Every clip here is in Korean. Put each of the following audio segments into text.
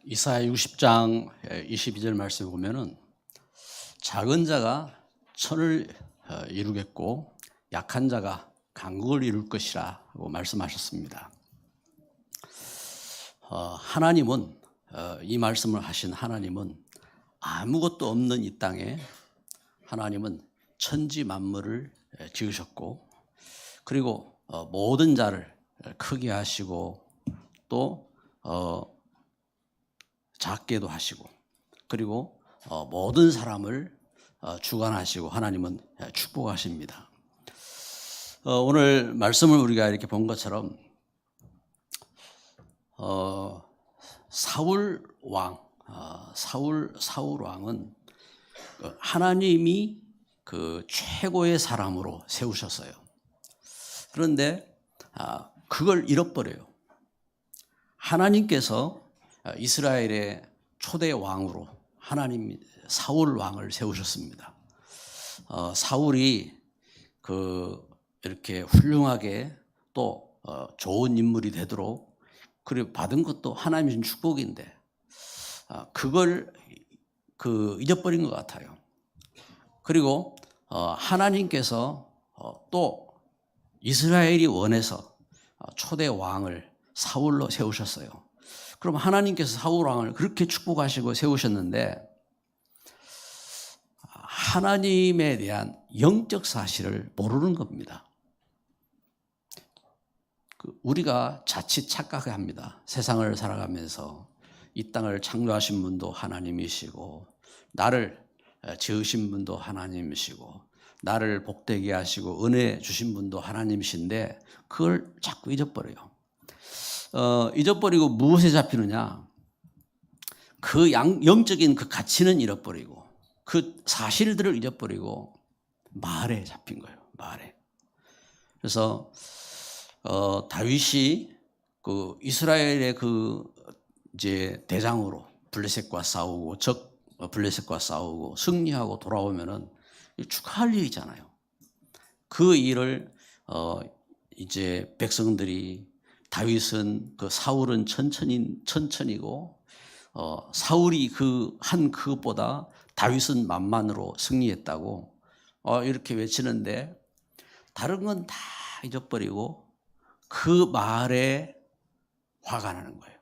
이사야 60장 22절 말씀에 보면은 작은 자가 천을 이루겠고 약한 자가 강국을 이룰 것이라고 말씀하셨습니다. 하나님은 이 말씀을 하신 하나님은 아무것도 없는 이 땅에 하나님은 천지 만물을 지으셨고 그리고 모든 자를 크게 하시고 또 작게도 하시고 그리고 모든 사람을 주관하시고 하나님은 축복하십니다. 오늘 말씀을 우리가 이렇게 본 것처럼 사울 왕은 하나님이 그 최고의 사람으로 세우셨어요. 그런데 그걸 잃어버려요. 하나님께서 이스라엘의 초대 왕으로 하나님 사울 왕을 세우셨습니다. 사울이 이렇게 훌륭하게 또 좋은 인물이 되도록 그리고 받은 것도 하나님의 축복인데 그걸 잊어버린 것 같아요. 그리고 하나님께서 또 이스라엘이 원해서 초대 왕을 사울로 세우셨어요. 그럼 하나님께서 사울 왕을 그렇게 축복하시고 세우셨는데 하나님에 대한 영적 사실을 모르는 겁니다. 우리가 자칫 착각합니다. 세상을 살아가면서 이 땅을 창조하신 분도 하나님이시고 나를 지으신 분도 하나님이시고 나를 복되게 하시고 은혜 주신 분도 하나님이신데 그걸 자꾸 잊어버려요. 잊어버리고 무엇에 잡히느냐? 그 영적인 그 가치는 잃어버리고 그 사실들을 잊어버리고 말에 잡힌 거예요. 말에. 그래서 다윗이 그 이스라엘의 이제 대장으로 블레셋과 싸우고 블레셋과 싸우고 승리하고 돌아오면은 축하할 일이잖아요. 그 일을 이제 백성들이 다윗은 사울은 천천히고 사울이 그것보다 다윗은 만만으로 승리했다고 이렇게 외치는데 다른 건 다 잊어버리고 그 말에 화가 나는 거예요.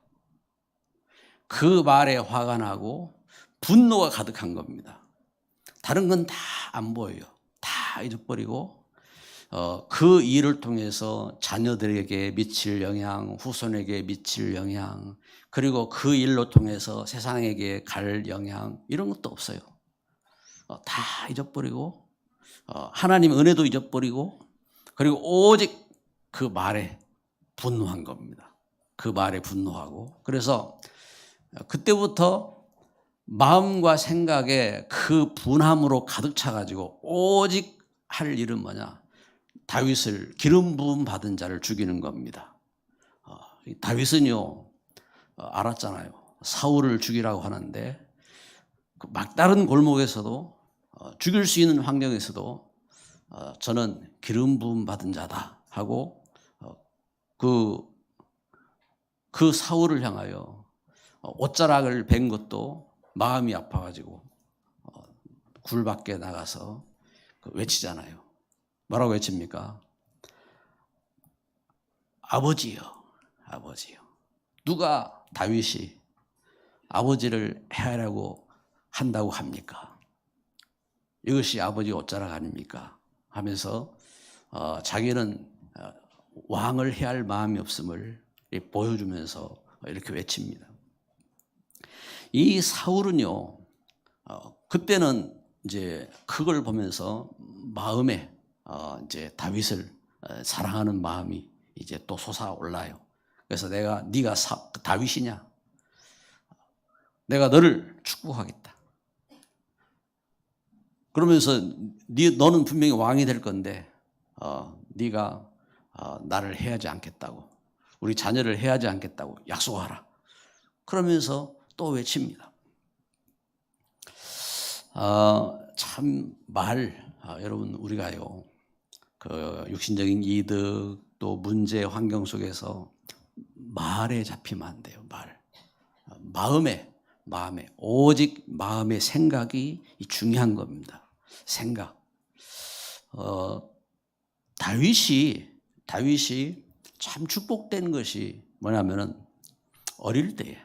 그 말에 화가 나고 분노가 가득한 겁니다. 다른 건 다 안 보여요. 다 잊어버리고 그 일을 통해서 자녀들에게 미칠 영향, 후손에게 미칠 영향, 그리고 그 일로 통해서 세상에게 갈 영향 이런 것도 없어요. 다 잊어버리고 하나님 은혜도 잊어버리고 그리고 오직 그 말에 분노한 겁니다. 그 말에 분노하고 그래서 그때부터 마음과 생각에 그 분함으로 가득 차가지고 오직 할 일은 뭐냐? 다윗을 기름 부음 받은 자를 죽이는 겁니다. 다윗은요 알았잖아요. 사울을 죽이라고 하는데 막다른 골목에서도 죽일 수 있는 환경에서도 저는 기름 부음 받은 자다 하고 그 사울을 향하여 옷자락을 벤 것도 마음이 아파가지고 굴 밖에 나가서 외치잖아요. 뭐라고 외칩니까? 아버지요, 아버지요. 누가 다윗이 아버지를 해하라고 한다고 합니까? 이것이 아버지 옷자락 아닙니까? 하면서 자기는 왕을 해할 마음이 없음을 보여주면서 이렇게 외칩니다. 이 사울은요, 그때는 이제 그걸 보면서 마음에 이제 다윗을 사랑하는 마음이 이제 또 솟아올라요. 그래서 네가 다윗이냐? 내가 너를 축복하겠다. 그러면서 너는 분명히 왕이 될 건데 네가 나를 해하지 않겠다고, 우리 자녀를 해하지 않겠다고 약속하라. 그러면서 또 외칩니다. 참 여러분 우리가요 육신적인 이득 또 문제 환경 속에서 말에 잡히면 안 돼요. 마음에 오직 마음의 생각이 중요한 겁니다. 생각. 다윗이 참 축복된 것이 뭐냐면은 어릴 때에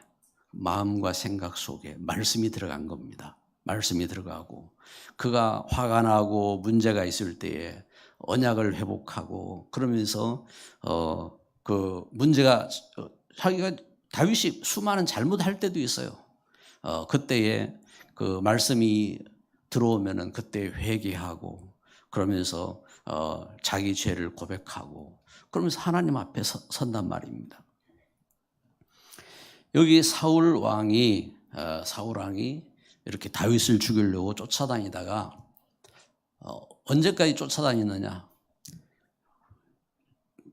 마음과 생각 속에 말씀이 들어간 겁니다. 말씀이 들어가고 그가 화가 나고 문제가 있을 때에 언약을 회복하고 그러면서 그 문제가 자기가 다윗이 수많은 잘못할 때도 있어요. 그때에 그 말씀이 들어오면은 그때 회개하고 그러면서 자기 죄를 고백하고 그러면서 하나님 앞에 선단 말입니다. 여기 사울 왕이 이렇게 다윗을 죽이려고 쫓아다니다가 언제까지 쫓아다니느냐?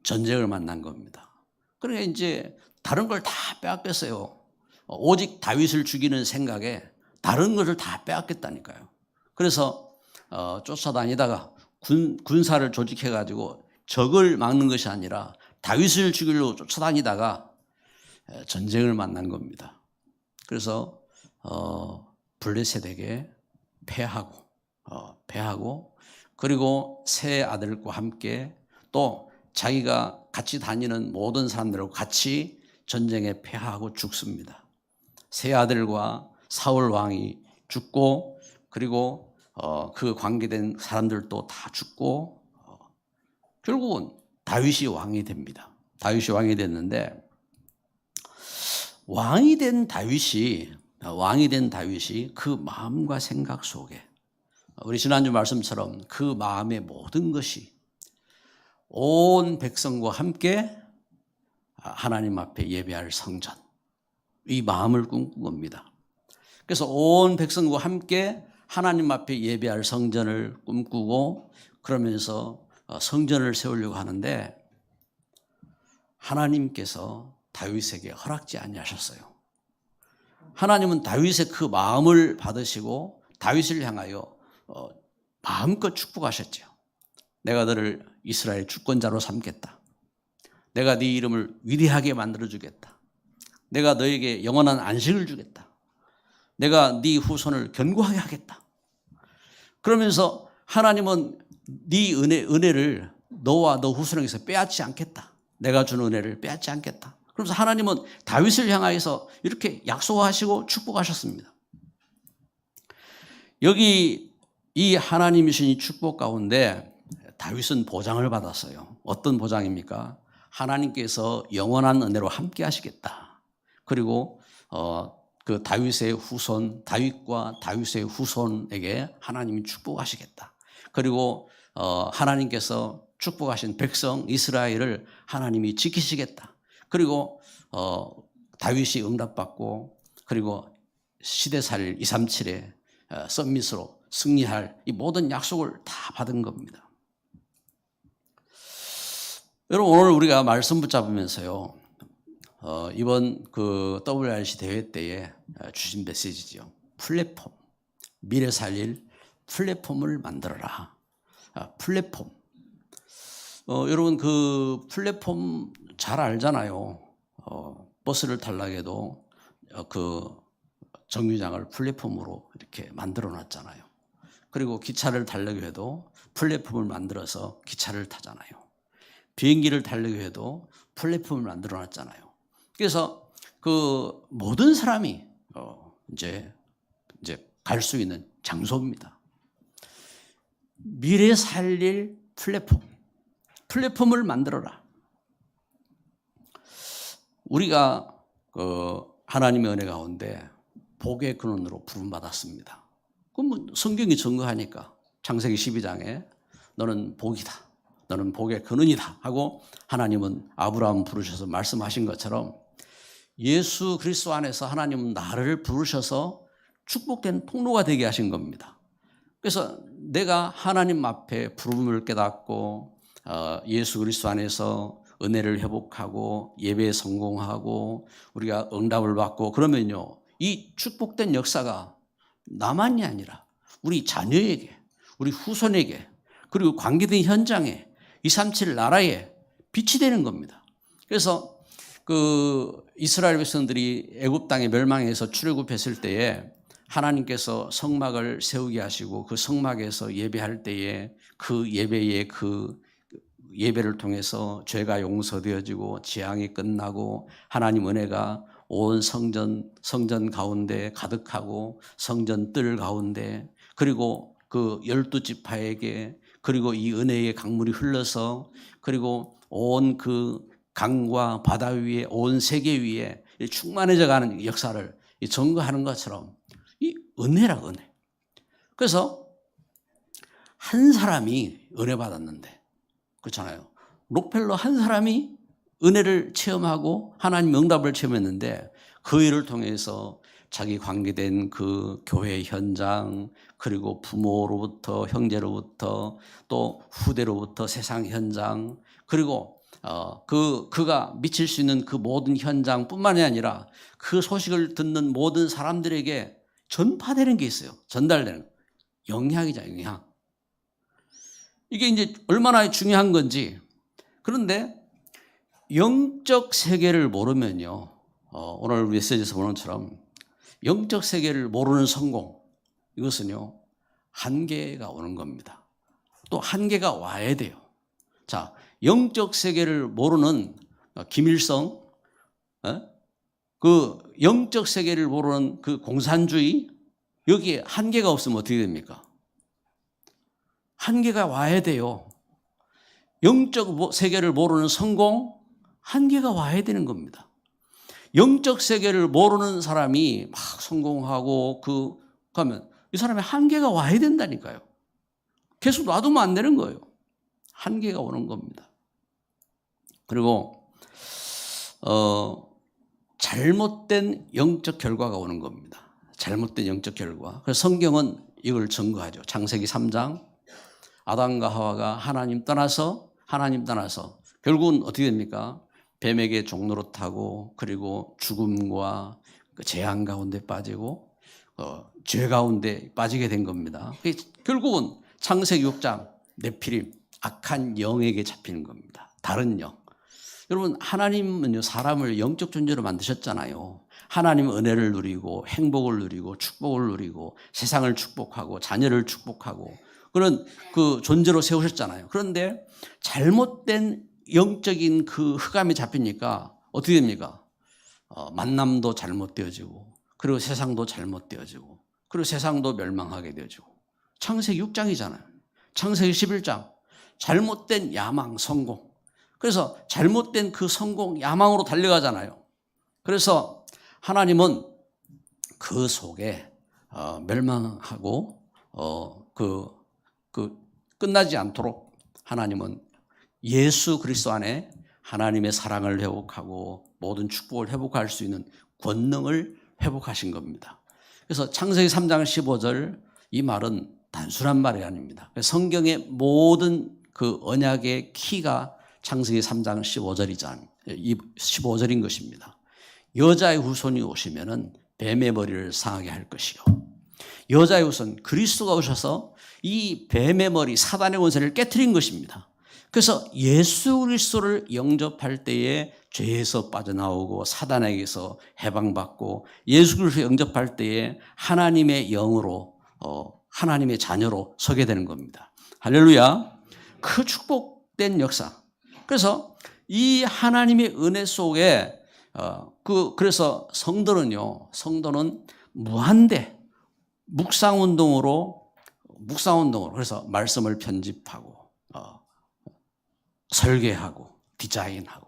전쟁을 만난 겁니다. 그러니까 이제 다른 걸 다 빼앗겼어요. 오직 다윗을 죽이는 생각에 다른 것을 다 빼앗겼다니까요. 그래서 쫓아다니다가 군사를 조직해가지고 적을 막는 것이 아니라 다윗을 죽이려고 쫓아다니다가 전쟁을 만난 겁니다. 그래서 블레셋에게 패하고 그리고 세 아들과 함께 또 자기가 같이 다니는 모든 사람들하고 같이 전쟁에 패하고 죽습니다. 세 아들과 사울 왕이 죽고 그리고 그 관계된 사람들도 다 죽고 결국은 다윗이 왕이 됩니다. 다윗이 왕이 됐는데 왕이 된 다윗이 그 마음과 생각 속에 우리 지난주 말씀처럼 그 마음의 모든 것이 온 백성과 함께 하나님 앞에 예배할 성전 이 마음을 꿈꾼 겁니다. 그래서 온 백성과 함께 하나님 앞에 예배할 성전을 꿈꾸고 그러면서 성전을 세우려고 하는데 하나님께서 다윗에게 허락지 아니하셨어요. 하나님은 다윗의 그 마음을 받으시고 다윗을 향하여 마음껏 축복하셨죠. 내가 너를 이스라엘 주권자로 삼겠다. 내가 네 이름을 위대하게 만들어주겠다. 내가 너에게 영원한 안식을 주겠다. 내가 네 후손을 견고하게 하겠다. 그러면서 하나님은 네 은혜를 너와 너 후손에게서 빼앗지 않겠다. 내가 준 은혜를 빼앗지 않겠다. 그래서 하나님은 다윗을 향하여서 이렇게 약속하시고 축복하셨습니다. 여기 이 하나님이 주신 축복 가운데 다윗은 보장을 받았어요. 어떤 보장입니까? 하나님께서 영원한 은혜로 함께 하시겠다. 그리고 그 다윗의 후손, 다윗과 다윗의 후손에게 하나님이 축복하시겠다. 그리고 하나님께서 축복하신 백성 이스라엘을 하나님이 지키시겠다. 그리고 다윗이 응답받고 그리고 시대살 237의 썸밋으로 승리할 이 모든 약속을 다 받은 겁니다. 여러분 오늘 우리가 말씀 붙잡으면서요. 이번 그 WRC 대회 때에 주신 메시지죠. 플랫폼, 미래 살릴 플랫폼을 만들어라. 플랫폼. 여러분 그 플랫폼 잘 알잖아요. 버스를 타려고 해도 그 정류장을 플랫폼으로 이렇게 만들어 놨잖아요. 그리고 기차를 타려고 해도 플랫폼을 만들어서 기차를 타잖아요. 비행기를 타려고 해도 플랫폼을 만들어 놨잖아요. 그래서 그 모든 사람이 이제 갈 수 있는 장소입니다. 미래 살릴 플랫폼을 만들어라. 우리가 하나님의 은혜 가운데 복의 근원으로 부름받았습니다. 그럼 성경이 증거하니까 창세기 12장에 너는 복이다. 너는 복의 근원이다 하고 하나님은 아브라함 부르셔서 말씀하신 것처럼 예수 그리스도 안에서 하나님은 나를 부르셔서 축복된 통로가 되게 하신 겁니다. 그래서 내가 하나님 앞에 부름을 깨닫고 예수 그리스도 안에서 은혜를 회복하고 예배에 성공하고 우리가 응답을 받고 그러면요. 이 축복된 역사가 나만이 아니라 우리 자녀에게 우리 후손에게 그리고 관계된 현장에 237 나라에 빛이 되는 겁니다. 그래서 그 이스라엘 백성들이 애굽 땅에 멸망해서 출애굽했을 때에 하나님께서 성막을 세우게 하시고 그 성막에서 예배할 때에 그 예배의 그 예배를 통해서 죄가 용서되어지고 재앙이 끝나고 하나님 은혜가 온 성전 가운데 가득하고 성전 뜰 가운데 그리고 그 12지파에게 그리고 이 은혜의 강물이 흘러서 그리고 온 그 강과 바다 위에 온 세계 위에 충만해져 가는 역사를 증거하는 것처럼 이 은혜라 은혜. 그래서 한 사람이 은혜 받았는데 그렇잖아요. 록펠러 한 사람이 은혜를 체험하고 하나님 응답을 체험했는데 그 일을 통해서 자기 관계된 그 교회 현장 그리고 부모로부터 형제로부터 또 후대로부터 세상 현장 그리고 그가 미칠 수 있는 그 모든 현장뿐만이 아니라 그 소식을 듣는 모든 사람들에게 전파되는 게 있어요. 전달되는 영향이죠, 영향. 이게 이제 얼마나 중요한 건지. 그런데 영적 세계를 모르면요, 오늘 메시지에서 보는 것처럼 영적 세계를 모르는 성공, 이것은요 한계가 오는 겁니다. 또 한계가 와야 돼요. 자, 영적 세계를 모르는 김일성, 그 영적 세계를 모르는 그 공산주의, 여기에 한계가 없으면 어떻게 됩니까? 한계가 와야 돼요. 영적 세계를 모르는 성공, 한계가 와야 되는 겁니다. 영적 세계를 모르는 사람이 막 성공하고 가면 이 사람의 한계가 와야 된다니까요. 계속 놔두면 안 되는 거예요. 한계가 오는 겁니다. 그리고 잘못된 영적 결과가 오는 겁니다. 잘못된 영적 결과. 그래서 성경은 이걸 증거하죠. 창세기 3장 아담과 하와가 하나님 떠나서 결국은 어떻게 됩니까? 뱀에게 종노릇하고 그리고 죽음과 그 재앙 가운데 빠지고 죄 가운데 빠지게 된 겁니다. 결국은 창세기 6장 네피림 악한 영에게 잡히는 겁니다. 다른 영. 여러분 하나님은요 사람을 영적 존재로 만드셨잖아요. 하나님은 은혜를 누리고 행복을 누리고 축복을 누리고 세상을 축복하고 자녀를 축복하고 그런 그 존재로 세우셨잖아요. 그런데 잘못된 영적인 그 흑암이 잡히니까 어떻게 됩니까? 만남도 잘못되어지고 그리고 세상도 잘못되어지고 그리고 세상도 멸망하게 되어지고 창세기 6장이잖아요. 창세기 11장 잘못된 야망 성공. 그래서 잘못된 그 성공 야망으로 달려가잖아요. 그래서 하나님은 그 속에 멸망하고 끝나지 않도록 하나님은 예수 그리스도 안에 하나님의 사랑을 회복하고 모든 축복을 회복할 수 있는 권능을 회복하신 겁니다. 그래서 창세기 3장 15절 이 말은 단순한 말이 아닙니다. 성경의 모든 그 언약의 키가 창세기 3장 15절인 것입니다. 여자의 후손이 오시면은 뱀의 머리를 상하게 할 것이요. 여자의 후손 그리스도가 오셔서 이 뱀의 머리 사단의 원세를 깨트린 것입니다. 그래서 예수 그리스도를 영접할 때에 죄에서 빠져나오고 사단에게서 해방받고 예수 그리스도를 영접할 때에 하나님의 영으로 하나님의 자녀로 서게 되는 겁니다. 할렐루야. 그 축복된 역사. 그래서 이 하나님의 은혜 속에 그래서 성도는 무한대 묵상운동으로 그래서 말씀을 편집하고 설계하고 디자인하고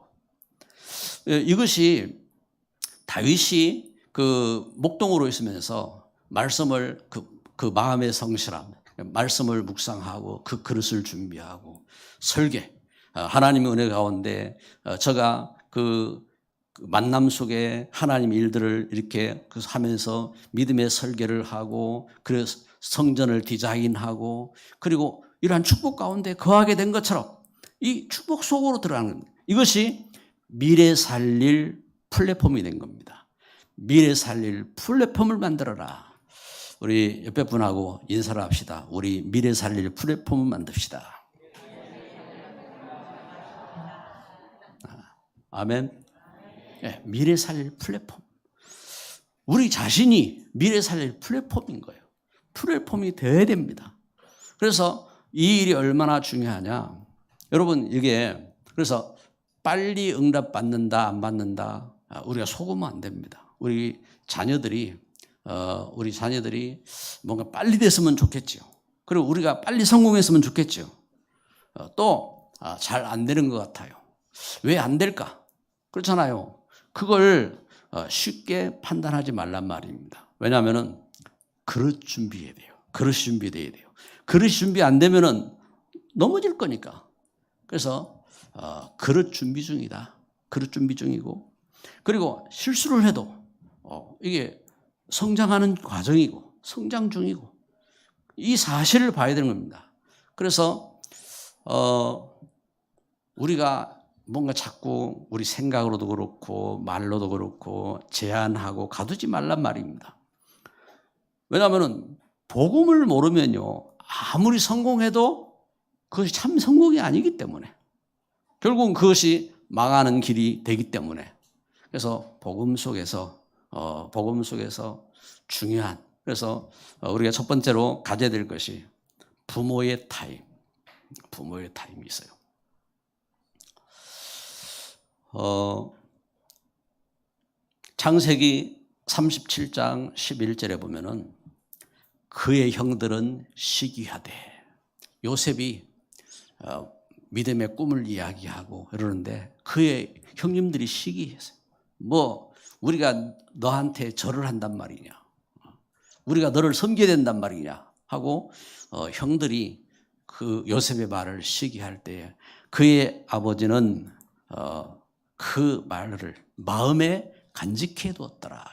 이것이 다윗이 그 목동으로 있으면서 말씀을 그 마음의 성실함 말씀을 묵상하고 그 그릇을 준비하고 설계 하나님의 은혜 가운데 저가 그 만남 속에 하나님의 일들을 이렇게 하면서 믿음의 설계를 하고 그래서 성전을 디자인하고 그리고 이러한 축복 가운데 거하게 된 것처럼 이 축복 속으로 들어가는 겁니다. 이것이 미래 살릴 플랫폼이 된 겁니다. 미래 살릴 플랫폼을 만들어라. 우리 옆에 분하고 인사를 합시다. 우리 미래 살릴 플랫폼을 만듭시다. 아멘. 미래 살릴 플랫폼. 우리 자신이 미래 살릴 플랫폼인 거예요. 플랫폼이 되어야 됩니다. 그래서 이 일이 얼마나 중요하냐. 여러분 이게 그래서 빨리 응답 받는다 안 받는다 우리가 속으면 안 됩니다. 우리 자녀들이 뭔가 빨리 됐으면 좋겠죠. 그리고 우리가 빨리 성공했으면 좋겠죠. 또 잘 안 되는 것 같아요. 왜 안 될까? 그렇잖아요. 그걸 쉽게 판단하지 말란 말입니다. 왜냐하면 그릇 준비해야 돼요. 그릇 준비돼야 돼요. 그릇 준비 안 되면은 넘어질 거니까. 그래서 그릇 준비 중이다. 그릇 준비 중이고, 그리고 실수를 해도 이게 성장하는 과정이고 성장 중이고 이 사실을 봐야 되는 겁니다. 그래서 우리가 뭔가 자꾸 우리 생각으로도 그렇고 말로도 그렇고 제한하고 가두지 말란 말입니다. 왜냐하면 복음을 모르면요 아무리 성공해도 그것이 참 성공이 아니기 때문에 결국은 그것이 망하는 길이 되기 때문에 그래서 복음 속에서 중요한 그래서 우리가 첫 번째로 가져야 될 것이 부모의 타임이 있어요. 창세기 37장 11절에 보면은 그의 형들은 시기하되 요셉이 믿음의 꿈을 이야기하고 이러는데 그의 형님들이 시기했어요. 우리가 너한테 절을 한단 말이냐, 우리가 너를 섬겨야 된단 말이냐 하고 형들이 그 요셉의 말을 시기할 때 그의 아버지는 그 말을 마음에 간직해 두었더라.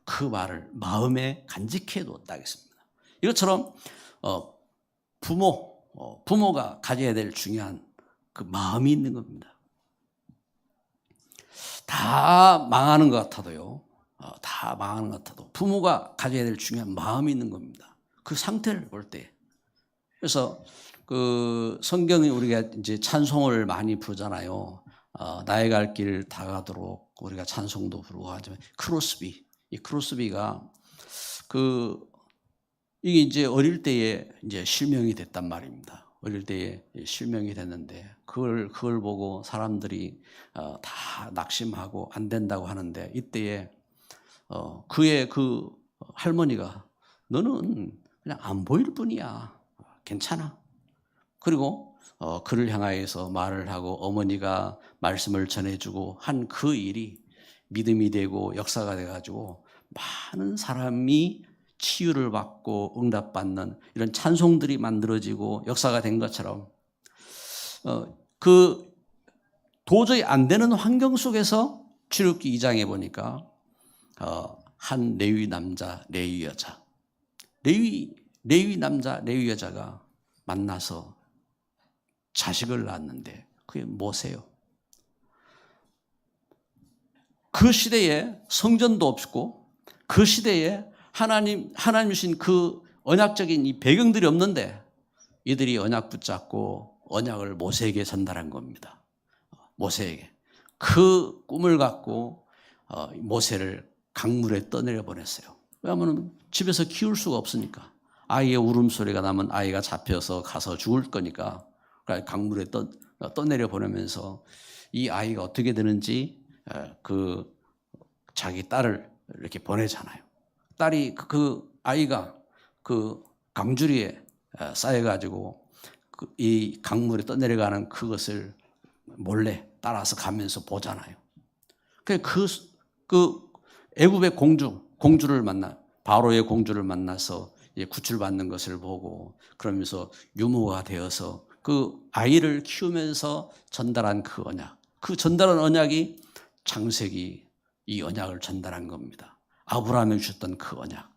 그 말을 마음에 간직해 두었다 하겠습니다. 이것처럼 부모가 가져야 될 중요한 그 마음이 있는 겁니다. 다 망하는 것 같아도요. 다 망하는 것 같아도 부모가 가져야 될 중요한 마음이 있는 겁니다. 그 상태를 볼 때. 그래서 그 성경이 우리가 이제 찬송을 많이 부르잖아요. 나의 갈 길 다가도록 우리가 찬송도 부르고 하지만 이 크로스비가 이게 이제 어릴 때에 이제 실명이 됐단 말입니다. 어릴 때에 실명이 됐는데 그걸 보고 사람들이 다 낙심하고 안 된다고 하는데 이때에 그의 그 할머니가 너는 그냥 안 보일 뿐이야. 괜찮아. 그리고 그를 향하여서 말을 하고 어머니가 말씀을 전해주고 한 그 일이 믿음이 되고 역사가 돼가지고 많은 사람이 치유를 받고 응답받는 이런 찬송들이 만들어지고 역사가 된 것처럼 그 도저히 안 되는 환경 속에서 출애굽기 2장에 보니까 한 레위 남자, 레위 여자, 레위 남자, 레위 여자가 만나서 자식을 낳았는데 그게 모세요. 그 시대에 성전도 없고 그 시대에 하나님이신 그 언약적인 이 배경들이 없는데 이들이 언약 붙잡고 언약을 모세에게 전달한 겁니다. 모세에게. 그 꿈을 갖고 모세를 강물에 떠내려 보냈어요. 왜냐하면 집에서 키울 수가 없으니까. 아이의 울음소리가 나면 아이가 잡혀서 가서 죽을 거니까 강물에 떠내려 보내면서 이 아이가 어떻게 되는지 그 자기 딸을 이렇게 보내잖아요. 딸이 그 아이가 그 강주리에 쌓여가지고 이 강물에 떠내려가는 그것을 몰래 따라서 가면서 보잖아요. 그 애굽의 공주를 바로의 공주를 만나서 구출받는 것을 보고 그러면서 유모가 되어서 그 아이를 키우면서 전달한 그 언약, 그 전달한 언약이 창세기 이 언약을 전달한 겁니다. 아브라함이 주셨던 그 언약.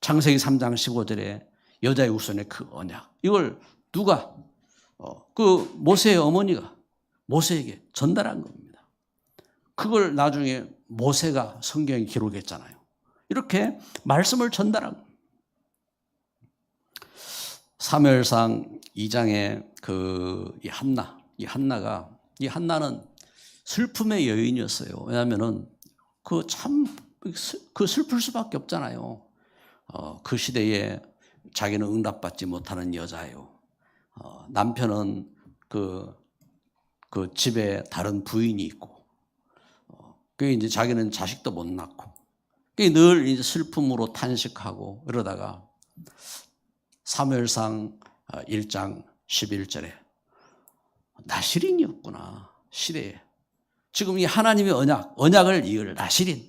창세기 3장 15절에 여자의 후손의 그 언약. 이걸 누가 그 모세의 어머니가 모세에게 전달한 겁니다. 그걸 나중에 모세가 성경에 기록했잖아요. 이렇게 말씀을 전달한 겁니다. 사무엘상 2장에 이 한나는 슬픔의 여인이었어요. 왜냐하면은 그 슬플 수밖에 없잖아요. 그 시대에 자기는 응답받지 못하는 여자예요. 남편은 그 집에 다른 부인이 있고, 그 이제 자기는 자식도 못 낳고, 늘 이제 슬픔으로 탄식하고 이러다가 사무엘상 1장 11절에 나실인이었구나, 시대에. 지금 이 하나님의 언약을 이을 나실인,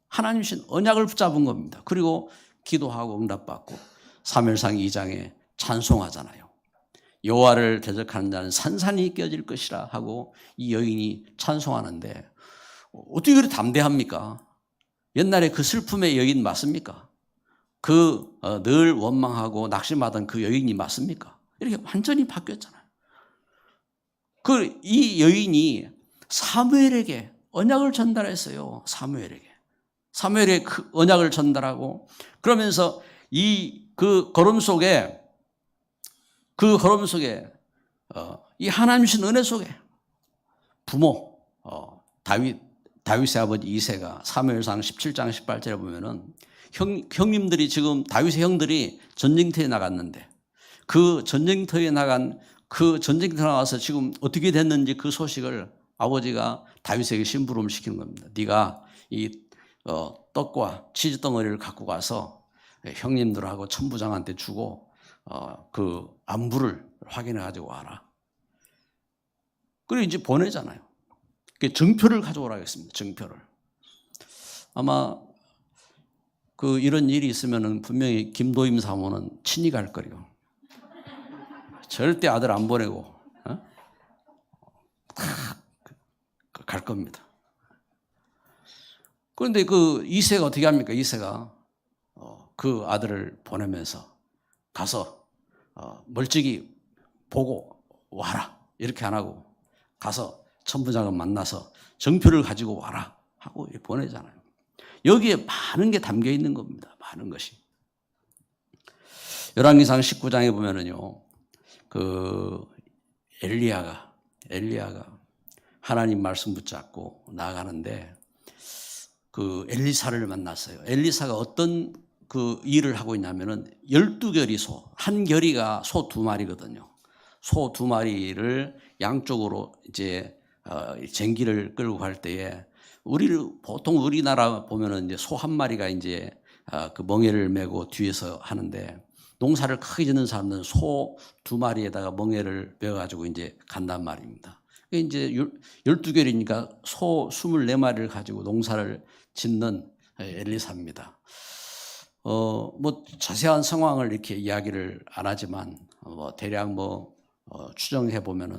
하나님이신 언약을 붙잡은 겁니다. 그리고 기도하고 응답받고 사무엘상 2장에 찬송하잖아요. 여호와를 대적하는 자는 산산이 깨어질 것이라 하고 이 여인이 찬송하는데, 어떻게 그렇게 담대합니까? 옛날에 그 슬픔의 여인 맞습니까? 늘 원망하고 낙심하던 그 여인이 맞습니까? 이렇게 완전히 바뀌었잖아요. 이 여인이 사무엘에게 언약을 전달했어요. 사무엘에게 그 언약을 전달하고, 그러면서 그 걸음 속에 이 하나님이신 은혜 속에 부모 다윗의 아버지 이새가 사무엘상 17장 18절에 보면은 형님들이 지금 다윗의 형들이 전쟁터에 나갔는데, 그 전쟁터에 나가서 지금 어떻게 됐는지 그 소식을 아버지가 다윗에게 심부름을 시키는 겁니다. 네가 이 떡과 치즈 덩어리를 갖고 가서 형님들하고 천부장한테 주고 그 안부를 확인해 가지고 와라. 그리고 이제 보내잖아요. 증표를 가져오라 했습니다. 증표를. 아마 이런 일이 있으면은 분명히 김도임 사모는 친히 갈 거래요. 절대 아들 안 보내고 갈 겁니다. 그런데 그 이새가 어떻게 합니까? 이새가 그 아들을 보내면서 가서 멀찍이 보고 와라, 이렇게 안 하고 가서 천부장을 만나서 정표를 가지고 와라 하고 보내잖아요. 여기에 많은 게 담겨 있는 겁니다. 많은 것이. 열왕기상 19장에 보면은요, 엘리야가 하나님 말씀 붙잡고 나아가는데 엘리사를 만났어요. 엘리사가 어떤 일을 하고 있냐면은 12결이 소, 한 결이가 소 2마리거든요. 소 2마리를 양쪽으로 이제 쟁기를 끌고 갈 때에 보통 우리나라 보면은 이제 소 1마리가 이제 그 멍에를 메고 뒤에서 하는데, 농사를 크게 짓는 사람들은 소 2마리에다가 멍에를 메어가지고 이제 간단 말입니다. 이제 12결이니까 소 24마리를 가지고 농사를 짓는 엘리사입니다. 뭐 자세한 상황을 이렇게 이야기를 안 하지만 대략 추정해 보면은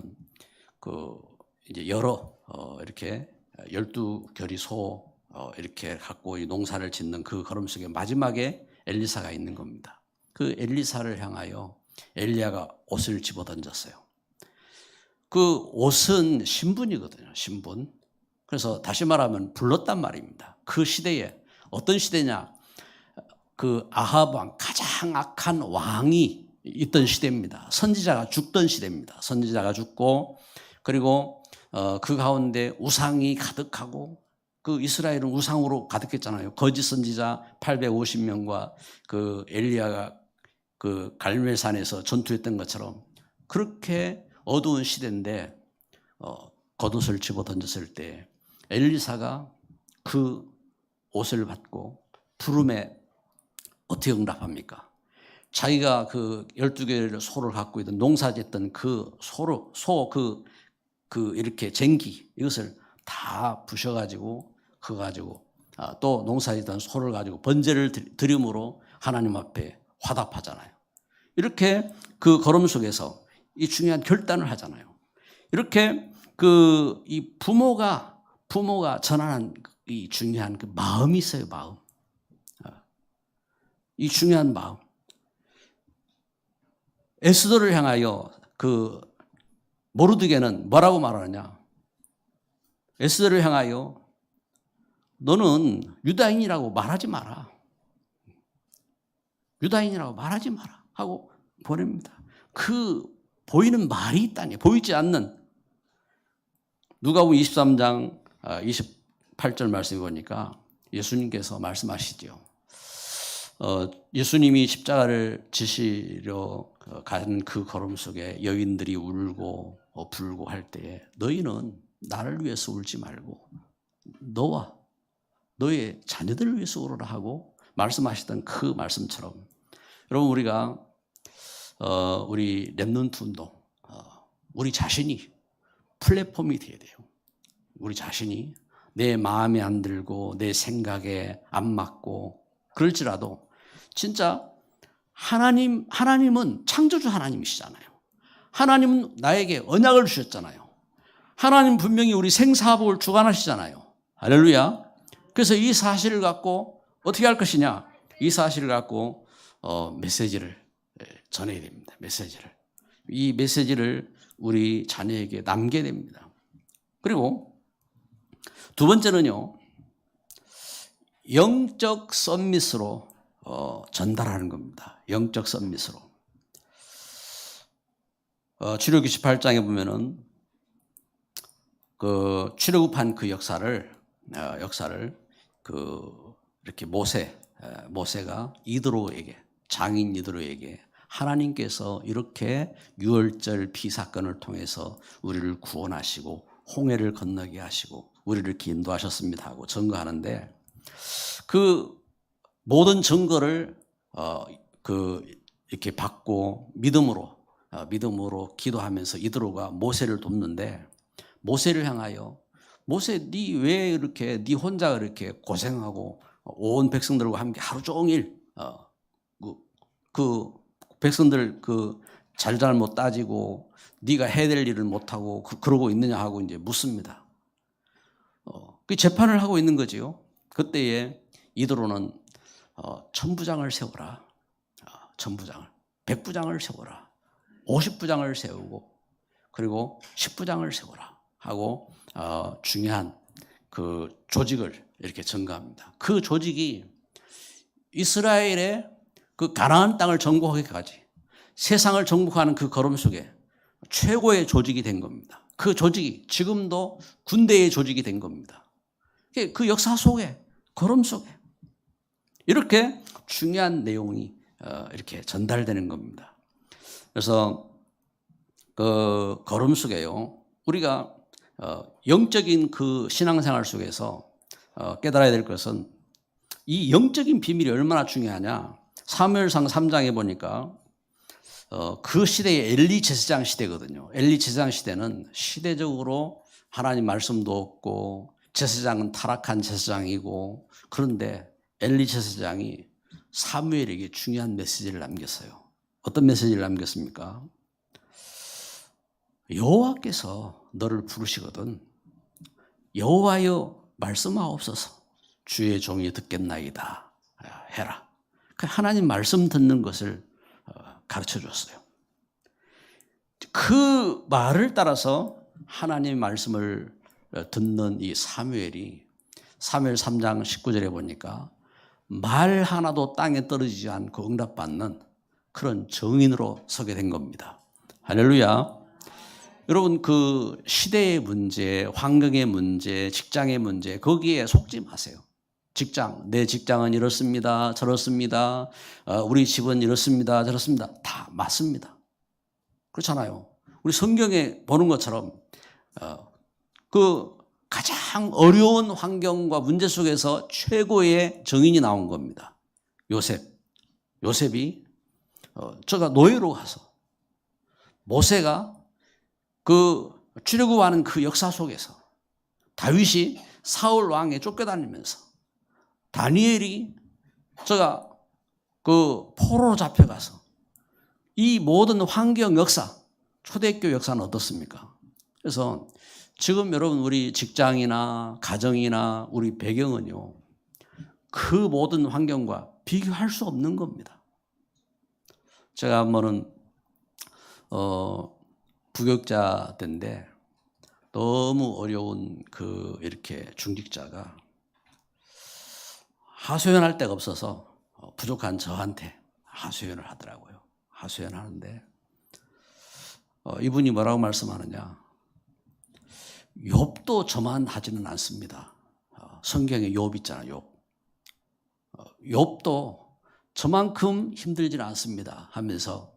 이제 여러 이렇게 12결이 소 이렇게 갖고 이 농사를 짓는 그 걸음 속에 마지막에 엘리사가 있는 겁니다. 그 엘리사를 향하여 엘리야가 옷을 집어던졌어요. 그 옷은 신분이거든요. 신분. 그래서 다시 말하면 불렀단 말입니다. 그 시대에 어떤 시대냐? 그 아합 왕, 가장 악한 왕이 있던 시대입니다. 선지자가 죽던 시대입니다. 선지자가 죽고, 그리고 그 가운데 우상이 가득하고, 그 이스라엘은 우상으로 가득했잖아요. 거짓 선지자 850명과 그 엘리야가 그 갈멜산에서 전투했던 것처럼 그렇게 어두운 시대인데, 겉옷을 집어 던졌을 때 엘리사가 그 옷을 받고 부름에 어떻게 응답합니까? 자기가 그 12개의 소를 갖고 있던 농사짓던 그 이렇게 쟁기, 이것을 다 부셔가지고 그거 가지고 또 농사짓던 소를 가지고 번제를 드림으로 하나님 앞에 화답하잖아요. 이렇게 그 걸음 속에서 이 중요한 결단을 하잖아요. 이렇게 이 부모가 전하는 이 중요한 그 마음이 있어요. 마음. 이 중요한 마음. 에스더를 향하여 그 모르드게는 뭐라고 말하느냐? 에스더를 향하여 너는 유다인이라고 말하지 마라. 유다인이라고 말하지 마라 하고 보냅니다. 보이는 말이 있다니, 보이지 않는 누가복음 23장 28절 말씀해 보니까 예수님께서 말씀하시죠. 예수님이 십자가를 지시러 가는 그 걸음 속에 여인들이 울고 불고 할 때에 너희는 나를 위해서 울지 말고 너와 너의 자녀들을 위해서 울어라 하고 말씀하시던 그 말씀처럼 여러분 우리가 우리 렘넌트 운동 우리 자신이 플랫폼이 돼야 돼요. 우리 자신이 내 마음에 안 들고 내 생각에 안 맞고 그럴지라도 진짜 하나님은 창조주 하나님이시잖아요. 하나님은 나에게 언약을 주셨잖아요. 하나님 분명히 우리 생사복을 주관하시잖아요. 할렐루야. 그래서 이 사실을 갖고 어떻게 할 것이냐? 이 사실을 갖고 메시지를 전해야 됩니다. 이 메시지를 우리 자녀에게 남겨야 됩니다. 그리고 두 번째는요, 영적 서밋으로 전달하는 겁니다. 영적 서밋으로. 출애굽기 18장에 보면은 그 출애굽한 그 역사를 이렇게 모세가 이드로에게 장인 이드로에게 하나님께서 이렇게 유월절 피사건을 통해서 우리를 구원하시고 홍해를 건너게 하시고 우리를 인도하셨습니다 하고 증거하는데 그 모든 증거를 이렇게 받고 믿음으로 기도하면서 이드로가 모세를 돕는데 모세를 향하여 모세 네 왜 이렇게 네 혼자 이렇게 고생하고 온 백성들과 함께 하루 종일 그 백성들 그 잘잘못 따지고 네가 해야 될 일을 못하고 그러고 있느냐 하고 이제 묻습니다. 그 재판을 하고 있는 거지요. 그때에 이드로는 천부장을 세워라. 천부장을. 100부장을 세워라. 50부장을 세우고 그리고 10부장을 세워라 하고 중요한 그 조직을 이렇게 전가합니다. 그 조직이 이스라엘의 그 가나안 땅을 정복하기까지 세상을 정복하는 그 걸음 속에 최고의 조직이 된 겁니다. 그 조직이 지금도 군대의 조직이 된 겁니다. 그 역사 속에 걸음 속에 이렇게 중요한 내용이 이렇게 전달되는 겁니다. 그래서 그 걸음 속에요. 우리가 영적인 그 신앙생활 속에서 깨달아야 될 것은 이 영적인 비밀이 얼마나 중요하냐. 사무엘상 3장에 보니까 그 시대의 엘리 제사장 시대거든요. 엘리 제사장 시대는 시대적으로 하나님 말씀도 없고 제사장은 타락한 제사장이고 그런데 엘리 제사장이 사무엘에게 중요한 메시지를 남겼어요. 어떤 메시지를 남겼습니까? 여호와께서 너를 부르시거든 여호와여 말씀하옵소서 주의 종이 듣겠나이다 해라. 하나님 말씀 듣는 것을 가르쳐 줬어요. 그 말을 따라서 하나님 말씀을 듣는 이 사무엘이 사무엘 3장 19절에 보니까 말 하나도 땅에 떨어지지 않고 응답받는 그런 정인으로 서게 된 겁니다. 할렐루야. 여러분 그 시대의 문제, 환경의 문제, 직장의 문제 거기에 속지 마세요. 내 직장은 이렇습니다. 저렇습니다. 우리 집은 이렇습니다. 저렇습니다. 다 맞습니다. 그렇잖아요. 우리 성경에 보는 것처럼 그 가장 어려운 환경과 문제 속에서 최고의 정인이 나온 겁니다. 요셉이 저가 노예로 가서 모세가 그 출애굽하는 그 역사 속에서 다윗이 사울 왕에 쫓겨다니면서 다니엘이 저가 그 포로로 잡혀가서 이 모든 환경 역사, 초대교회 역사는 어떻습니까? 그래서 지금 여러분 우리 직장이나 가정이나 우리 배경은요 그 모든 환경과 비교할 수 없는 겁니다. 제가 한 번은 부교육자 때인데 너무 어려운 그 이렇게 중직자가 하소연할 데가 없어서 부족한 저한테 하소연을 하더라고요. 하소연하는데 이분이 뭐라고 말씀하느냐. 욥도 저만 하지는 않습니다. 성경에 욥 있잖아요. 욥도 저만큼 힘들지는 않습니다 하면서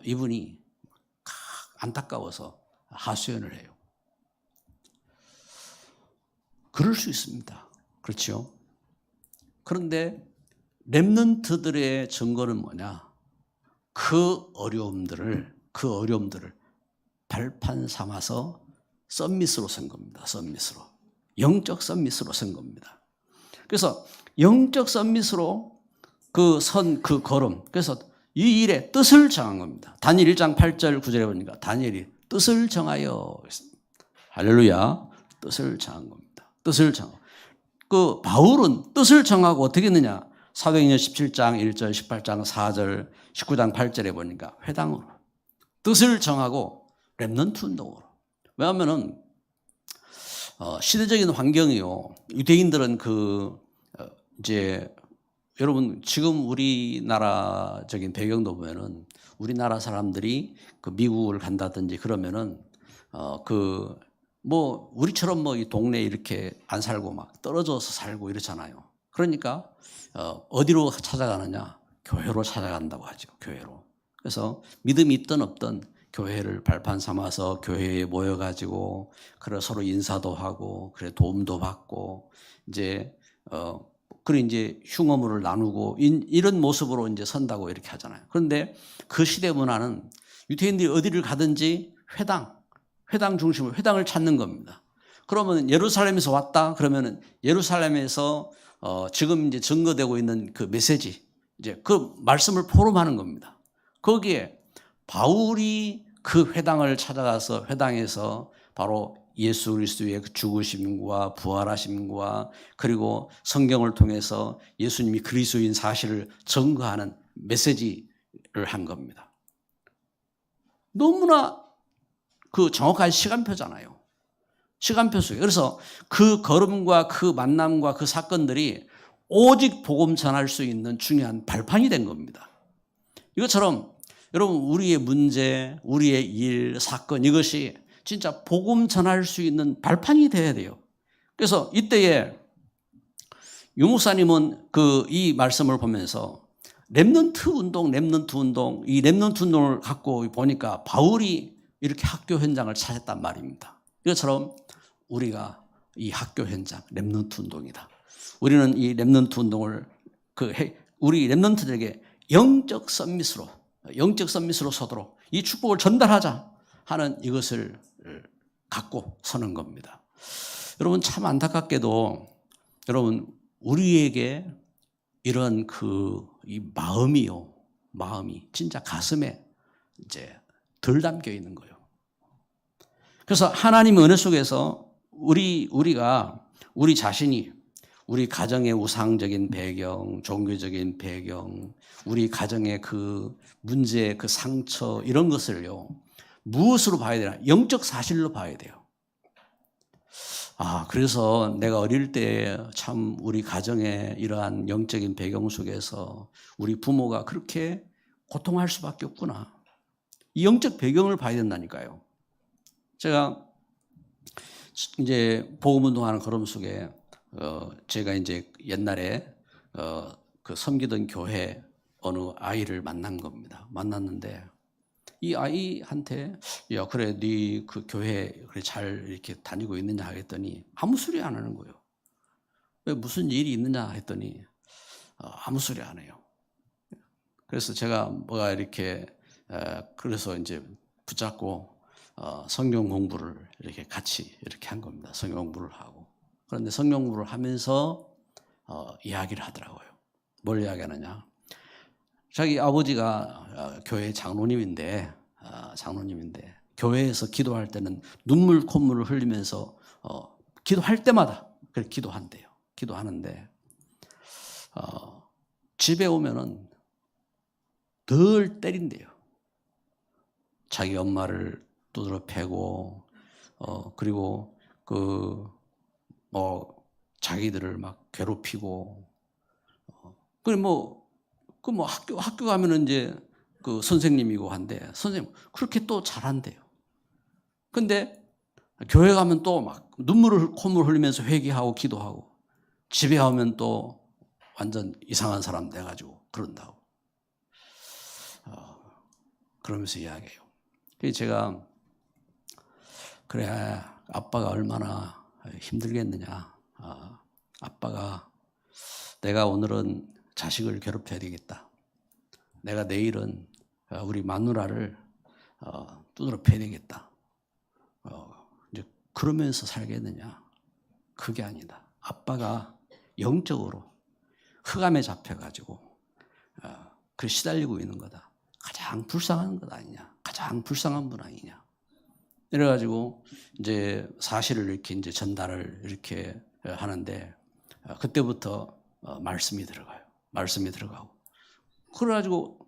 이분이 안타까워서 하소연을 해요. 그럴 수 있습니다. 그렇죠? 그런데 렘넌트들의 증거는 뭐냐? 그 어려움들을 발판 삼아서 썸밋으로 쓴 겁니다. 썸밋으로. 영적 썸밋으로 쓴 겁니다. 그래서 영적 썸밋으로 그 걸음. 그래서 이 일의 뜻을 정한 겁니다. 다니엘 1장 8절 9절에 보니까 다니엘이 뜻을 정하여. 할렐루야. 뜻을 정한 겁니다. 뜻을 정하고. 바울은 뜻을 정하고 어떻게 했느냐? 사도행전 17장 1절, 18장 4절, 19장 8절에 보니까 회당으로. 뜻을 정하고 렘넌트 운동으로. 왜냐하면은 시대적인 환경이요. 유대인들은 이제 여러분 지금 우리나라적인 배경도 보면은 우리나라 사람들이 미국을 간다든지 그러면은 우리처럼 이 동네에 이렇게 안 살고 막 떨어져서 살고 이렇잖아요. 그러니까 어디로 찾아가느냐? 교회로 찾아간다고 하죠. 교회로. 그래서 믿음이 있든 없든 교회를 발판 삼아서 교회에 모여가지고 그래 서로 인사도 하고 그래 도움도 받고 이제 흉어물을 나누고 이런 모습으로 이제 선다고 이렇게 하잖아요. 그런데 그 시대 문화는 유대인들이 어디를 가든지 회당 중심으로 회당을 찾는 겁니다. 그러면 예루살렘에서 왔다 그러면은 예루살렘에서 지금 이제 증거되고 있는 그 메시지 이제 그 말씀을 포럼하는 겁니다. 거기에 바울이 그 회당을 찾아가서 회당에서 바로 예수 그리스도의 죽으심과 부활하심과 그리고 성경을 통해서 예수님이 그리스도인 사실을 증거하는 메시지를 한 겁니다. 너무나 정확한 시간표잖아요. 시간표 속에. 그래서 그 걸음과 그 만남과 그 사건들이 오직 복음 전할 수 있는 중요한 발판이 된 겁니다. 이것처럼 여러분 우리의 문제, 우리의 일, 사건 이것이 진짜 복음 전할 수 있는 발판이 돼야 돼요. 그래서 이때에 유 목사님은 이 말씀을 보면서 렘넌트 운동, 이 렘넌트 운동을 갖고 보니까 바울이 이렇게 학교 현장을 찾았단 말입니다. 이것처럼 우리가 이 학교 현장, 렘넌트 운동이다. 우리는 이 렘넌트 운동을 우리 렘넌트들에게 영적 썸밋으로 서도록 이 축복을 전달하자 하는 이것을 갖고 서는 겁니다. 여러분 참 안타깝게도 여러분 우리에게 이런 이 마음이 진짜 가슴에 이제 덜 담겨 있는 거예요. 그래서 하나님의 은혜 속에서 우리가 우리 자신이 우리 가정의 우상적인 배경, 종교적인 배경, 우리 가정의 문제, 상처 이런 것을요. 무엇으로 봐야 되나? 영적 사실로 봐야 돼요. 그래서 내가 어릴 때 참 우리 가정의 이러한 영적인 배경 속에서 우리 부모가 그렇게 고통할 수밖에 없구나. 이 영적 배경을 봐야 된다니까요. 제가 이제 복음운동하는 걸음 속에 제가 이제 옛날에 섬기던 교회 어느 아이를 만난 겁니다. 만났는데 이 아이한테 야 그래 네 그 교회 그래 잘 이렇게 다니고 있느냐 하겠더니 아무 소리 안 하는 거예요. 왜 무슨 일이 있느냐 했더니 아무 소리 안 해요. 그래서 제가 뭐가 이렇게 그래서 이제 붙잡고 성경 공부를 이렇게 같이 이렇게 한 겁니다. 성경 공부를 하고. 그런데 성경 공부를 하면서 이야기를 하더라고요. 뭘 이야기하느냐. 자기 아버지가 교회 장로님인데 교회에서 기도할 때는 눈물 콧물을 흘리면서 기도할 때마다 그렇게 기도한대요. 기도하는데 집에 오면은 덜 때린대요. 자기 엄마를 두드러 패고 그리고 자기들을 막 괴롭히고 학교 가면은 이제 선생님이고 한데 선생님 그렇게 또 잘한대요. 근데 교회 가면 또 막 콧물 흘리면서 회개하고 기도하고, 집에 오면 또 완전 이상한 사람 돼가지고 그런다고. 그러면서 이야기해요. 그래서 제가, 그래, 아빠가 얼마나 힘들겠느냐. 아빠가, 내가 오늘은 자식을 괴롭혀야 되겠다. 내가 내일은 우리 마누라를 두드러 패야 되겠다. 이제 그러면서 살겠느냐. 그게 아니다. 아빠가 영적으로 흑암에 잡혀가지고 그 시달리고 있는 거다. 가장 불쌍한 것 아니냐. 가장 불쌍한 분 아니냐. 이래가지고 이제 사실을 이렇게 이제 전달을 이렇게 하는데, 그때부터 말씀이 들어가요. 말씀이 들어가고. 그래가지고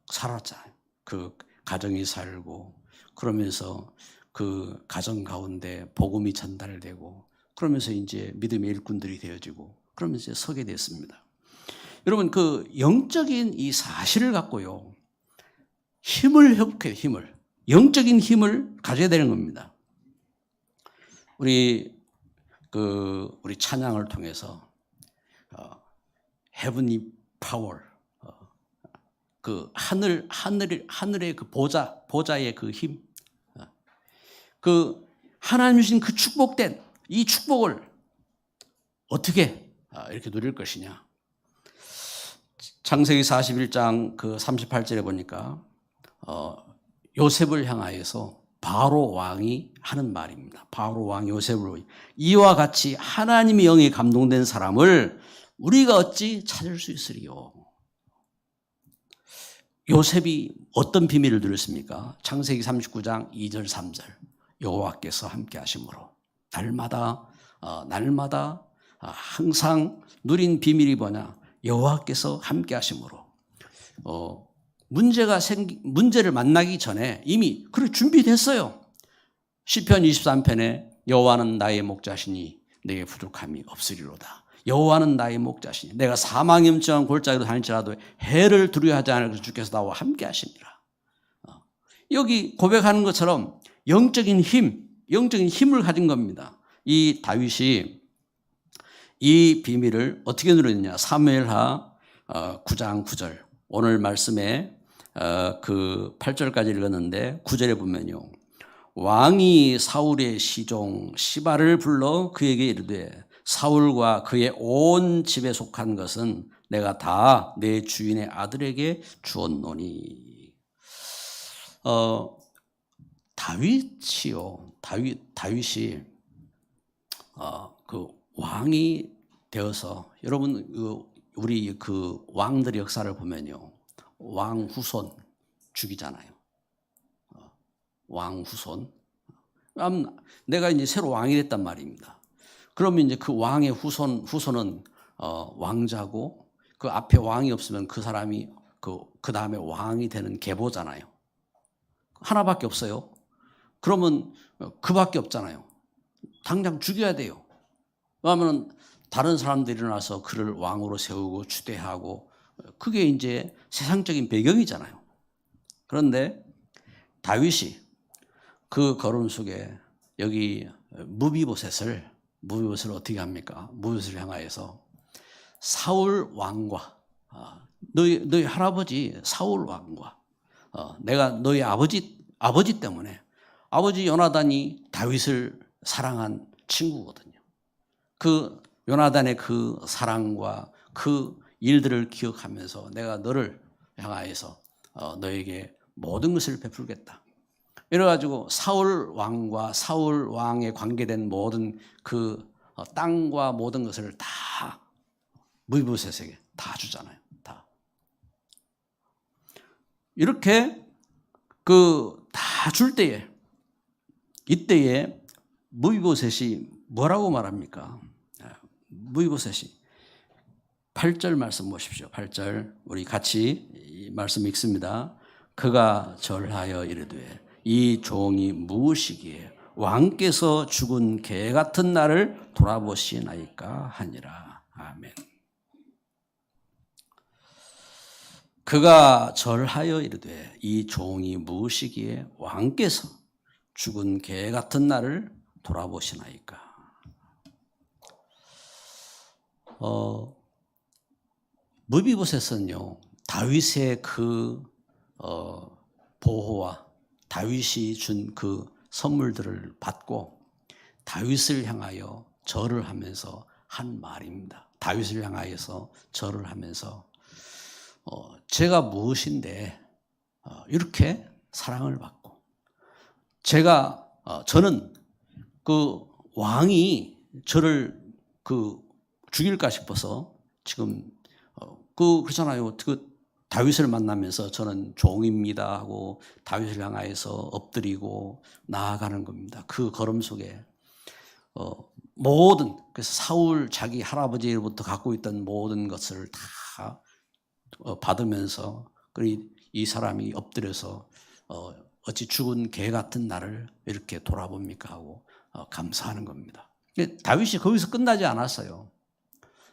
살았잖아요. 그 가정이 살고, 그러면서 그 가정 가운데 복음이 전달되고, 그러면서 이제 믿음의 일꾼들이 되어지고, 그러면서 서게 됐습니다. 여러분, 그 영적인 이 사실을 갖고요, 힘을 회복해요. 힘을. 영적인 힘을 가져야 되는 겁니다. 우리 찬양을 통해서 Heavenly Power, 그 하늘의 그 보좌의 그 힘, 그 하나님 주신 그 축복된 이 축복을 어떻게 이렇게 누릴 것이냐. 창세기 41장 그 38절에 보니까 요셉을 향하여서 바로 왕이 하는 말입니다. 바로 왕 요셉을, 이와 같이 하나님의 영에 감동된 사람을 우리가 어찌 찾을 수 있으리요. 요셉이 어떤 비밀을 누렸습니까? 창세기 39장 2절 3절. 여호와께서 함께 하심으로 날마다 항상 누린 비밀이 뭐냐? 여호와께서 함께 하심으로. 문제를 만나기 전에 이미 준비됐어요. 시편 23편에 여호와는 나의 목자시니 내게 부족함이 없으리로다. 여호와는 나의 목자시니 내가 사망의 음침한 골짜기로 다닐지라도 해를 두려워하지 않을 것을 주께서 나와 함께 하시니라. 여기 고백하는 것처럼 영적인 힘을 가진 겁니다. 이 다윗이 이 비밀을 어떻게 누렸느냐? 사무엘하 9장 9절. 오늘 말씀에 그 8절까지 읽었는데 9절에 보면요. 왕이 사울의 시종 시바를 불러 그에게 이르되 사울과 그의 온 집에 속한 것은 내가 다 내 주인의 아들에게 주었노니. 다윗이 그 왕이 되어서, 여러분 우리 그 왕들의 역사를 보면요, 왕 후손 죽이잖아요. 왕 후손. 내가 이제 새로 왕이 됐단 말입니다. 그러면 이제 그 왕의 후손은 왕자고, 그 앞에 왕이 없으면 그 사람이 그 다음에 왕이 되는 계보잖아요. 하나밖에 없어요. 그러면 그밖에 없잖아요. 당장 죽여야 돼요. 왜냐하면 다른 사람들이 일어나서 그를 왕으로 세우고 추대하고, 그게 이제 세상적인 배경이잖아요. 그런데 다윗이 그 걸음 속에 여기 무비보셋을 어떻게 합니까? 무비보셋을 향하여서 사울 왕과 너희 할아버지 사울 왕과 내가 너희 아버지 때문에, 아버지 요나단이 다윗을 사랑한 친구거든요. 그 요나단의 그 사랑과 그 일들을 기억하면서 내가 너를 향하여서 너에게 모든 것을 베풀겠다. 이래가지고 사울 왕과 사울 왕에 관계된 모든 그 땅과 모든 것을 다 무비보셋에게 다 주잖아요. 다. 이렇게 다 줄 때에, 이때에 무비보셋이 뭐라고 말합니까? 무비보셋이 8절 말씀 보십시오. 8절 우리 같이 이 말씀 읽습니다. 그가 절하여 이르되 이 종이 무엇이기에 왕께서 죽은 개 같은 나를 돌아보시나이까 하니라. 아멘. 그가 절하여 이르되 이 종이 무엇이기에 왕께서 죽은 개 같은 나를 돌아보시나이까. 무비보셋은요, 다윗의 그 보호와 다윗이 준 그 선물들을 받고 다윗을 향하여 절을 하면서 한 말입니다. 다윗을 향하여서 절을 하면서 제가 무엇인데 이렇게 사랑을 받고 저는 그 왕이 저를 죽일까 싶어서 지금 그렇잖아요. 다윗을 만나면서 저는 종입니다 하고 다윗을 향하여서 엎드리고 나아가는 겁니다. 그 걸음 속에 그래서 사울 자기 할아버지로부터 갖고 있던 모든 것을 다 받으면서 이 사람이 엎드려서 어찌 죽은 개 같은 나를 이렇게 돌아봅니까 하고 감사하는 겁니다. 다윗이 거기서 끝나지 않았어요.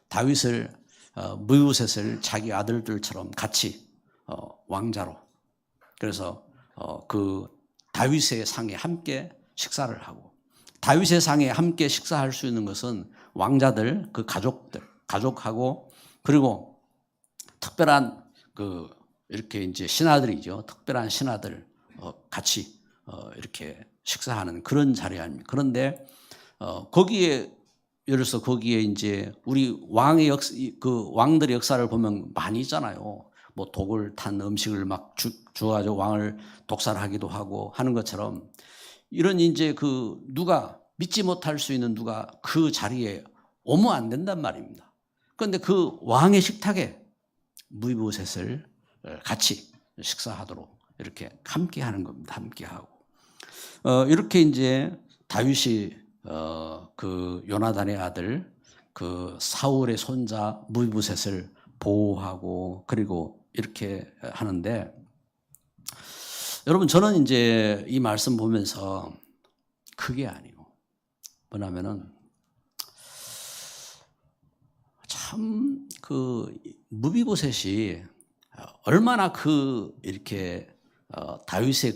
다윗을 무비보셋을 자기 아들들처럼 같이 왕자로, 그래서 그 다윗의 상에 함께 식사를 하고, 다윗의 상에 함께 식사할 수 있는 것은 왕자들, 그 가족하고, 그리고 특별한 이렇게 이제 신하들이죠. 특별한 신하들 같이 이렇게 식사하는 그런 자리 아닙니까? 그런데 거기에 예를 들어서 거기에 이제 우리 왕들의 역사를 보면 많이 있잖아요. 뭐 독을 탄 음식을 막 주어가지고 왕을 독살하기도 하고 하는 것처럼, 이런 이제 누가 믿지 못할 수 있는 누가 그 자리에 오면 안 된단 말입니다. 그런데 그 왕의 식탁에 무비보셋을 같이 식사하도록 이렇게 함께 하는 겁니다. 함께 하고. 이렇게 이제 다윗이 그 요나단의 아들 그 사울의 손자 무비보셋을 보호하고 그리고 이렇게 하는데, 여러분 저는 이제 이 말씀 보면서 그게 아니고 뭐냐면은 참 무비보셋이 얼마나 이렇게 다윗의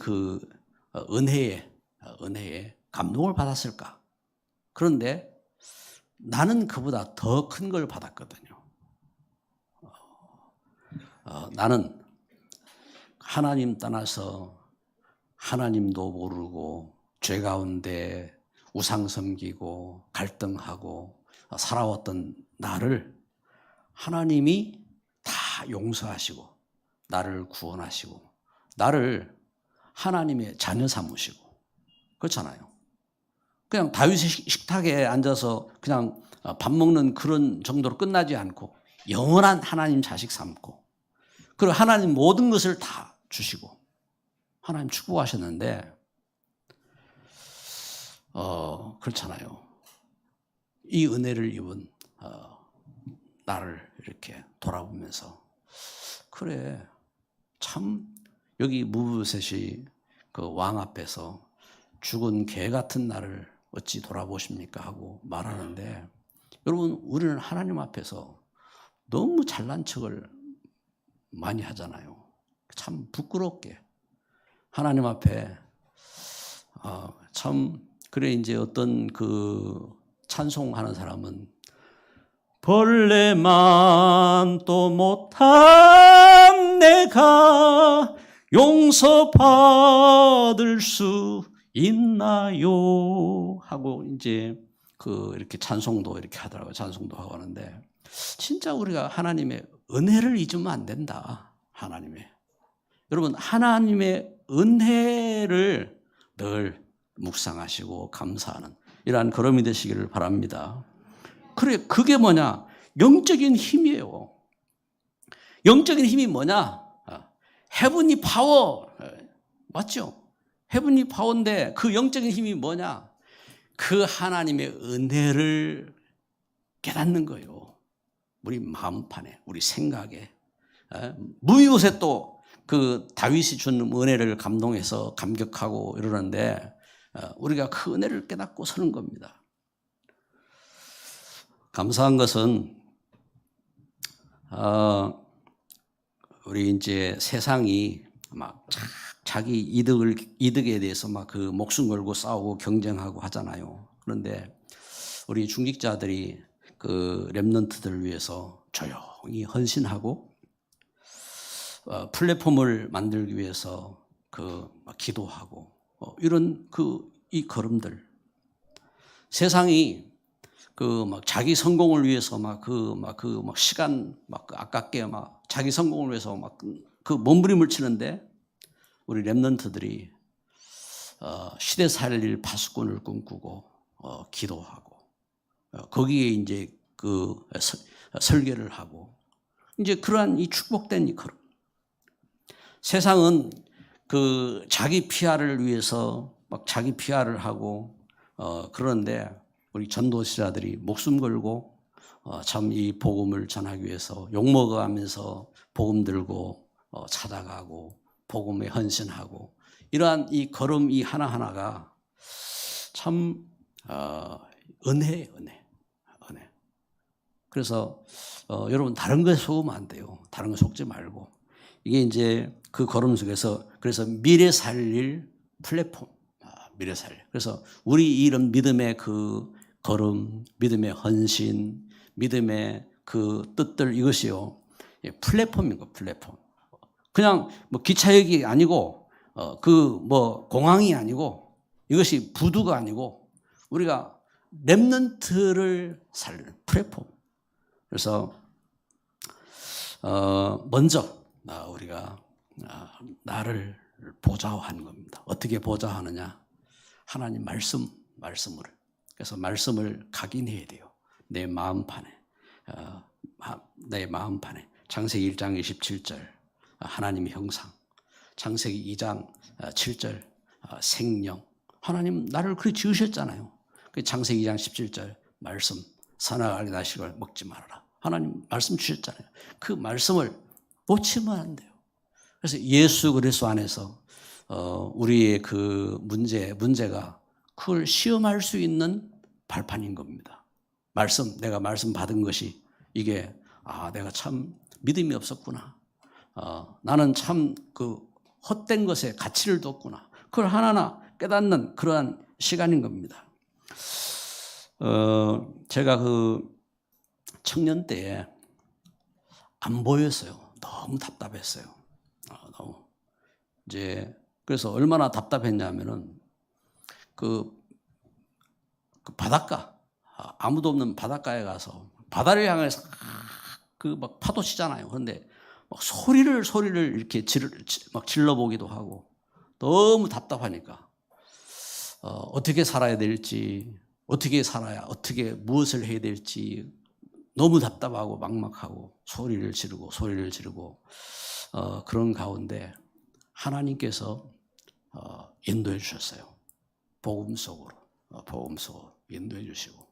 은혜에 감동을 받았을까. 그런데 나는 그보다 더 큰 걸 받았거든요. 나는 하나님 떠나서 하나님도 모르고 죄 가운데 우상 섬기고 갈등하고 살아왔던 나를 하나님이 다 용서하시고 나를 구원하시고 나를 하나님의 자녀 삼으시고 그렇잖아요. 그냥 다윗의 식탁에 앉아서 그냥 밥 먹는 그런 정도로 끝나지 않고 영원한 하나님 자식 삼고, 그리고 하나님 모든 것을 다 주시고 하나님 축복하셨는데 그렇잖아요. 이 은혜를 입은 나를 이렇게 돌아보면서 그래 참 여기 무비보셋이 그 왕 앞에서 죽은 개 같은 나를 어찌 돌아보십니까 하고 말하는데, 여러분 우리는 하나님 앞에서 너무 잘난 척을 많이 하잖아요. 참 부끄럽게 하나님 앞에 참 그래 이제 어떤 찬송하는 사람은 벌레만 또 못한 내가 용서받을 수 있나요? 하고 이제 이렇게 찬송도 이렇게 하더라고요. 찬송도 하고 하는데 진짜 우리가 하나님의 은혜를 잊으면 안 된다. 여러분 하나님의 은혜를 늘 묵상하시고 감사하는 이러한 걸음이 되시기를 바랍니다. 그래 그게 뭐냐? 영적인 힘이에요. 영적인 힘이 뭐냐? 헤븐리 파워 맞죠? 헤븐리 파워인데 그 영적인 힘이 뭐냐? 그 하나님의 은혜를 깨닫는 거예요. 우리 마음판에, 우리 생각에. 무비보셋도 그 다윗이 준 은혜를 감동해서 감격하고 이러는데 우리가 그 은혜를 깨닫고 서는 겁니다. 감사한 것은 우리 이제 세상이 막 자기 이득에 대해서 막 그 목숨 걸고 싸우고 경쟁하고 하잖아요. 그런데 우리 중직자들이 그 렘넌트들을 위해서 조용히 헌신하고 플랫폼을 만들기 위해서 막 기도하고 이런 이 걸음들, 세상이 막 자기 성공을 위해서 막 시간 아깝게 막 자기 성공을 위해서 막 몸부림을 치는데 우리 렘넌트들이 시대 살릴 파수꾼을 꿈꾸고 기도하고 거기에 이제 설계를 하고 이제 그러한 이 축복된 이 걸음. 세상은 자기 PR을 위해서 막 자기 PR을 하고 그런데 우리 전도자들이 목숨 걸고 참 이 복음을 전하기 위해서 욕먹어가면서 복음 들고 찾아가고 복음에 헌신하고 이러한 이 걸음 이 하나하나가 참 은혜예요, 은혜. 그래서 여러분 다른 거에 속으면 안 돼요. 다른 거 속지 말고 이게 이제 그 걸음 속에서 그래서 미래 살릴 플랫폼, 미래 살릴. 그래서 우리 이런 믿음의 그 걸음, 믿음의 헌신, 믿음의 그 뜻들 이것이요 플랫폼인 거, 플랫폼. 그냥 뭐 기차역이 아니고 공항이 아니고 이것이 부두가 아니고 우리가 렘넌트를 살리는 플랫폼. 그래서 먼저 우리가 나를 보좌화하는 겁니다. 어떻게 보좌하느냐? 하나님 말씀을. 그래서 말씀을 각인해야 돼요. 내 마음판에. 창세기 1장 27절 하나님의 형상. 창세기 2장 7절 생명. 하나님 나를 그렇게 지으셨잖아요. 창세기 2장 17절 말씀. 선악을 알게 하시고 먹지 말아라. 하나님 말씀 주셨잖아요. 그 말씀을 놓치면 안 돼요. 그래서 예수 그리스도 안에서 우리의 그 문제가 그걸 시험할 수 있는 발판인 겁니다. 내가 말씀 받은 것이 이게 내가 참 믿음이 없었구나. 나는 참 헛된 것에 가치를 뒀구나. 그걸 하나하나 깨닫는 그러한 시간인 겁니다. 제가 청년 때에 안 보였어요. 너무 답답했어요. 너무. 그래서 얼마나 답답했냐면은 바닷가, 아무도 없는 바닷가에 가서 바다를 향해서 막 파도 치잖아요. 그런데 막 소리를 이렇게 막 질러보기도 하고 너무 답답하니까 어떻게 살아야 될지, 어떻게 무엇을 해야 될지 너무 답답하고 막막하고 소리를 지르고 그런 가운데 하나님께서 인도해 주셨어요. 복음 속으로 인도해 주시고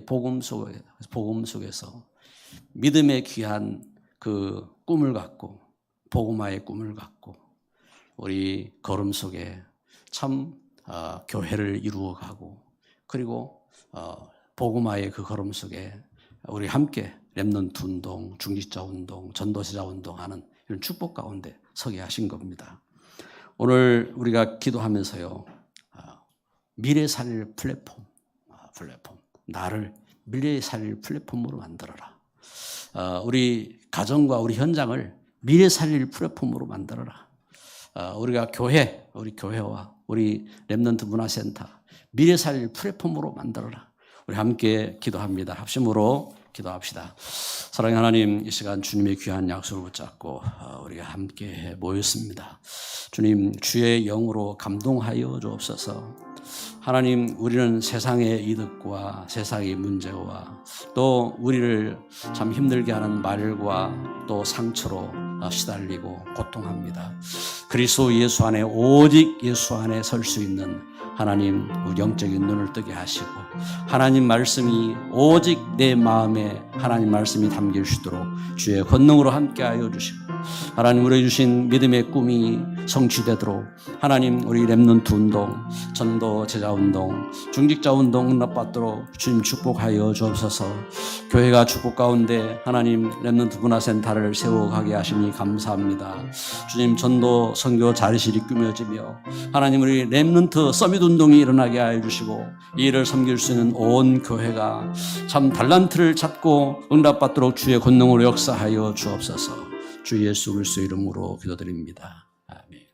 복음 속에서 믿음의 귀한 그 꿈을 갖고 복음화의 꿈을 갖고 우리 걸음 속에 참 교회를 이루어가고 그리고 복음화의 그 걸음 속에 우리 함께 렘넌트 운동, 중직자 운동, 전도자 운동하는 이런 축복 가운데 서게 하신 겁니다. 오늘 우리가 기도하면서요. 미래 살릴 플랫폼. 나를 미래 살릴 플랫폼으로 만들어라. 우리 가정과 우리 현장을 미래 살릴 플랫폼으로 만들어라. 우리가 우리 교회와 우리 렘넌트 문화센터 미래 살릴 플랫폼으로 만들어라. 우리 함께 기도합니다. 합심으로 기도합시다. 사랑의 하나님, 이 시간 주님의 귀한 약속을 붙잡고 우리가 함께 모였습니다. 주님, 주의 영으로 감동하여 주옵소서. 하나님, 우리는 세상의 이득과 세상의 문제와 또 우리를 참 힘들게 하는 말과 또 상처로 시달리고 고통합니다. 그리스도 예수 안에, 오직 예수 안에 설 수 있는 하나님, 우리 영적인 눈을 뜨게 하시고 하나님 말씀이 오직 내 마음에 하나님 말씀이 담길 수 있도록 주의 권능으로 함께하여 주시고 하나님 우리 주신 믿음의 꿈이 성취되도록 하나님 우리 렘넌트 운동, 전도 제자 운동, 중직자 운동 응답받도록 주님 축복하여 주옵소서. 교회가 축복 가운데 하나님 렘넌트 문화센터를 세워가게 하시니 감사합니다. 주님 전도 선교 자리실이 꾸며지며 하나님 우리 렘넌트 서밋 운동이 일어나게 하여 주시고 이 일을 섬길 수 있는 온 교회가 참 달란트를 찾고 응답받도록 주의 권능으로 역사하여 주옵소서. 주 예수 그리스도 이름으로 기도드립니다. 아멘.